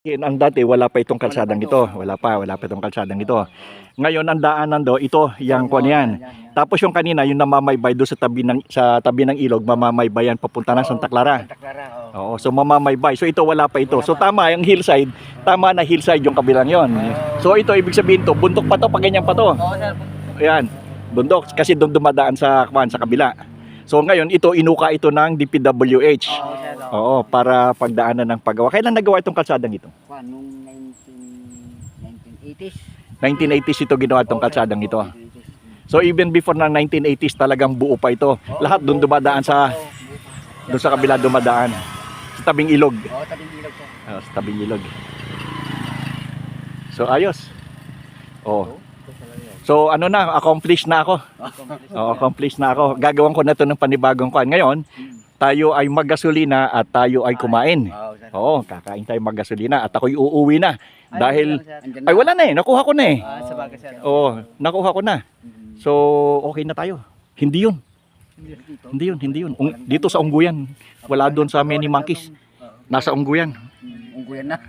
Ang dati wala pa itong kalsadang ito. Wala pa itong kalsadang ito. Ngayon ang daanan do, ito yang kuan yan. Tapos yung kanina yung namamaybay do sa tabi ng ilog, mamamaybayan papunta ng Santa Clara. Oo, so mamamaybay. So ito wala pa ito. So tama yung hillside, tama na hillside yung kabilang yon. So ito ibig sabihin to, bundok pa to, pag ganyan pa to. Ayan, bundok kasi doon dumadaan sa kabila. So ngayon ito inuka ito ng DPWH. Oo, para pagdaanan ng paggawa. Kailan nagawa itong kalsadang ito? Noong 1980s. 1980s ito ginawa itong kalsadang ito. So even before ng 1980s talagang buo pa ito. Lahat doon dumadaan doon sa kabila dumadaan. Sa tabing ilog. Oo, tabing ilog siya. Sa tabing ilog. So ayos. Oh. So ano na, accomplished na ako. Accomplished na ako. Gagawin ko na ito ng panibagong kuan. Ngayon, tayo ay maggasolina at tayo ay kumain. Oo, kakain tayo maggasolina at ako'y uuwi na. Dahil, ay wala na eh, nakuha ko na eh. Sa bagay sir. Oo, nakuha ko na. So, okay na tayo. Hindi yun. Hindi yun. Dito sa Ungguyan. Wala doon sa Many Monkeys. Nasa Ungguyan. Ungguyan na.